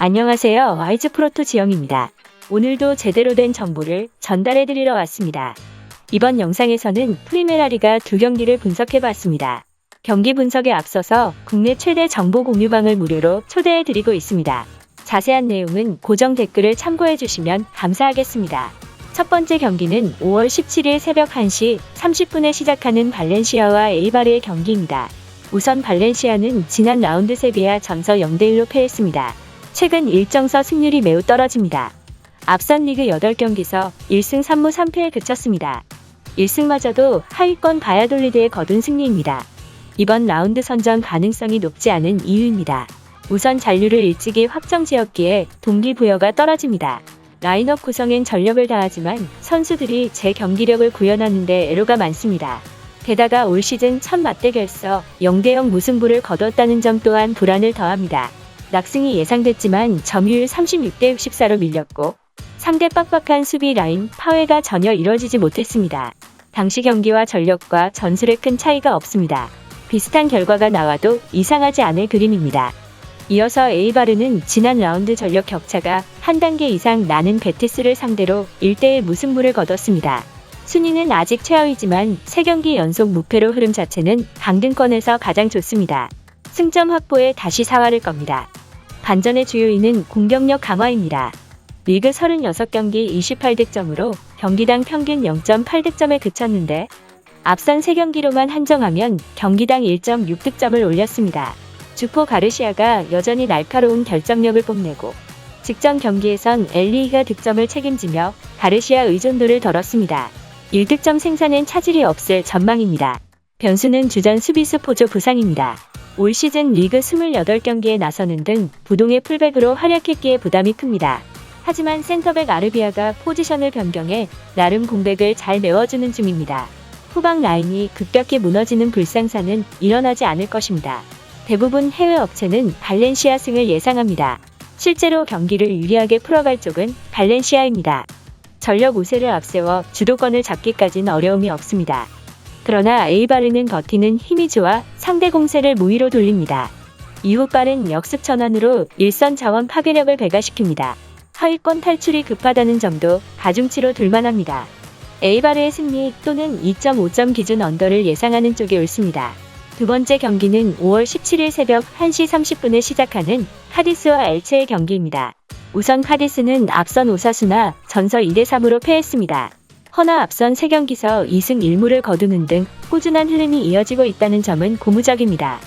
안녕하세요. 와이즈 프로토 지영입니다. 오늘도 제대로 된 정보를 전달해드리러 왔습니다. 이번 영상에서는 프리메라리가 두 경기를 분석해봤습니다. 경기 분석에 앞서서 국내 최대 정보 공유방을 무료로 초대해드리고 있습니다. 자세한 내용은 고정 댓글을 참고해주시면 감사하겠습니다. 첫 번째 경기는 5월 17일 새벽 1시 30분에 시작하는 발렌시아와 에이바르의 경기입니다. 우선 발렌시아는 지난 라운드 세비야 전서 0대1로 패했습니다. 최근 일정서 승률이 매우 떨어집니다. 앞선 리그 8경기서 1승 3무 3패에 그쳤습니다. 1승마저도 하위권 바야돌리드에 거둔 승리입니다. 이번 라운드 선정 가능성이 높지 않은 이유입니다. 우선 잔류를 일찍이 확정지었기에 동기부여가 떨어집니다. 라인업 구성엔 전력을 다하지만 선수들이 제 경기력을 구현하는 데 애로가 많습니다. 게다가 올 시즌 첫 맞대결서 0대0 무승부를 거뒀다는 점 또한 불안을 더합니다. 낙승이 예상됐지만 점유율 36대 64로 밀렸고 상대 빡빡한 수비 라인 파괴가 전혀 이뤄지지 못했습니다. 당시 경기와 전력과 전술에 큰 차이가 없습니다. 비슷한 결과가 나와도 이상하지 않을 그림입니다. 이어서 에이바르는 지난 라운드 전력 격차가 한 단계 이상 나는 베티스를 상대로 1대1 무승부를 거뒀습니다. 순위는 아직 최하위지만 3경기 연속 무패로 흐름 자체는 강등권에서 가장 좋습니다. 승점 확보에 다시 사활을 겁니다. 반전의 주요 인은 공격력 강화입니다. 리그 36경기 28득점으로 경기당 평균 0.8득점에 그쳤는데 앞선 3경기로만 한정하면 경기당 1.6득점을 올렸습니다. 주포 가르시아가 여전히 날카로운 결정력을 뽐내고 직전 경기에선 엘리히가 득점을 책임지며 가르시아 의존도를 덜었습니다. 1득점 생산엔 차질이 없을 전망입니다. 변수는 주전 수비수 포조 부상입니다. 올 시즌 리그 28경기에 나서는 등 부동의 풀백으로 활약했기에 부담이 큽니다. 하지만 센터백 아르비아가 포지션을 변경해 나름 공백을 잘 메워주는 중입니다. 후방 라인이 급격히 무너지는 불상사는 일어나지 않을 것입니다. 대부분 해외 업체는 발렌시아 승을 예상합니다. 실제로 경기를 유리하게 풀어갈 쪽은 발렌시아입니다. 전력 우세를 앞세워 주도권을 잡기까지는 어려움이 없습니다. 그러나 에이바르는 버티는 힘이 좋아 상대 공세를 무위로 돌립니다. 이후 빠른 역습 전환으로 일선 자원 파괴력을 배가시킵니다. 하위권 탈출이 급하다는 점도 가중치로 둘만합니다. 에이바르의 승리 또는 2.5점 기준 언더를 예상하는 쪽이 옳습니다. 두 번째 경기는 5월 17일 새벽 1시 30분에 시작하는 카디스와 엘체의 경기입니다. 우선 카디스는 앞선 오사수나 전서 2대 3으로 패했습니다. 허나 앞선 3경기서 2승 1무를 거두는 등 꾸준한 흐름이 이어지고 있다는 점은 고무적입니다.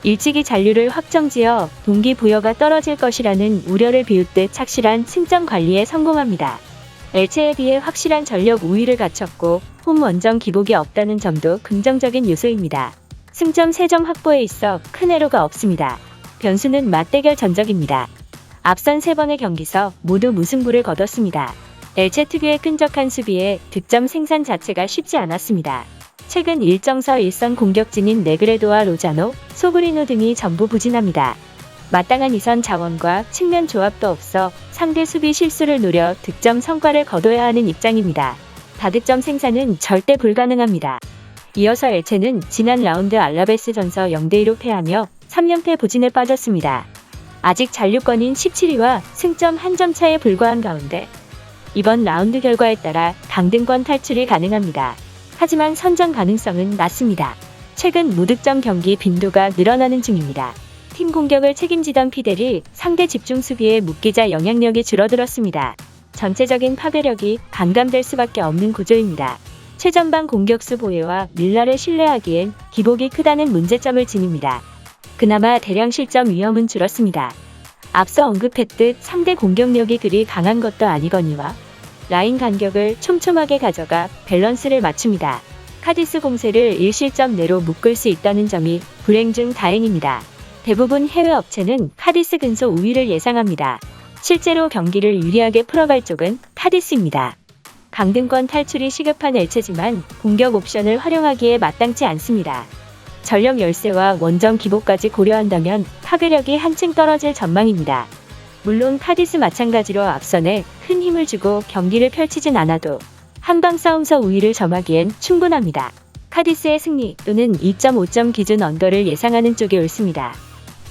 일찍이 잔류를 확정지어 동기부여가 떨어질 것이라는 우려를 비웃듯 착실한 승점 관리에 성공합니다. 엘체에 비해 확실한 전력 우위를 갖췄고 홈 원정 기복이 없다는 점도 긍정적인 요소입니다. 승점 3점 확보에 있어 큰 애로가 없습니다. 변수는 맞대결 전적입니다. 앞선 3번의 경기서 모두 무승부를 거뒀습니다. 엘체 특유의 끈적한 수비에 득점 생산 자체가 쉽지 않았습니다. 최근 일정서 일선 공격진인 네그레도와 로자노, 소그리노 등이 전부 부진합니다. 마땅한 이선 자원과 측면 조합도 없어 상대 수비 실수를 노려 득점 성과를 거둬야 하는 입장입니다. 다득점 생산은 절대 불가능합니다. 이어서 엘체는 지난 라운드 알라베스 전서 0대2로 패하며 3연패 부진에 빠졌습니다. 아직 잔류권인 17위와 승점 1점 차에 불과한 가운데 이번 라운드 결과에 따라 강등권 탈출이 가능합니다. 하지만 선정 가능성은 낮습니다. 최근 무득점 경기 빈도가 늘어나는 중입니다. 팀 공격을 책임지던 피델이 상대 집중 수비에 묶이자 영향력이 줄어들었습니다. 전체적인 파괴력이 반감될 수밖에 없는 구조입니다. 최전방 공격수 보헤와 밀러를 신뢰하기엔 기복이 크다는 문제점을 지닙니다. 그나마 대량 실점 위험은 줄었습니다. 앞서 언급했듯 상대 공격력이 그리 강한 것도 아니거니와 라인 간격을 촘촘하게 가져가 밸런스를 맞춥니다. 카디스 공세를 1실점 내로 묶을 수 있다는 점이 불행 중 다행입니다. 대부분 해외 업체는 카디스 근소 우위를 예상합니다. 실제로 경기를 유리하게 풀어갈 쪽은 카디스입니다. 강등권 탈출이 시급한 엘체지만 공격 옵션을 활용하기에 마땅치 않습니다. 전력 열세와 원정 기복까지 고려한다면 파괴력이 한층 떨어질 전망입니다. 물론 카디스 마찬가지로 앞선에 큰 힘을 주고 경기를 펼치진 않아도 한방 싸움서 우위를 점하기엔 충분합니다. 카디스의 승리 또는 2.5점 기준 언더를 예상하는 쪽이 옳습니다.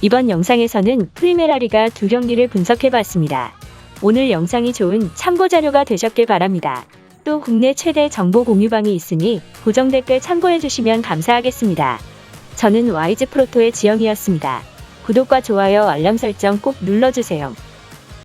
이번 영상에서는 프리메라리가 두 경기를 분석해봤습니다. 오늘 영상이 좋은 참고자료가 되셨길 바랍니다. 또 국내 최대 정보 공유방이 있으니 고정 댓글 참고해주시면 감사하겠습니다. 저는 와이즈프로토의 지영이었습니다. 구독과 좋아요 알람 설정 꼭 눌러주세요.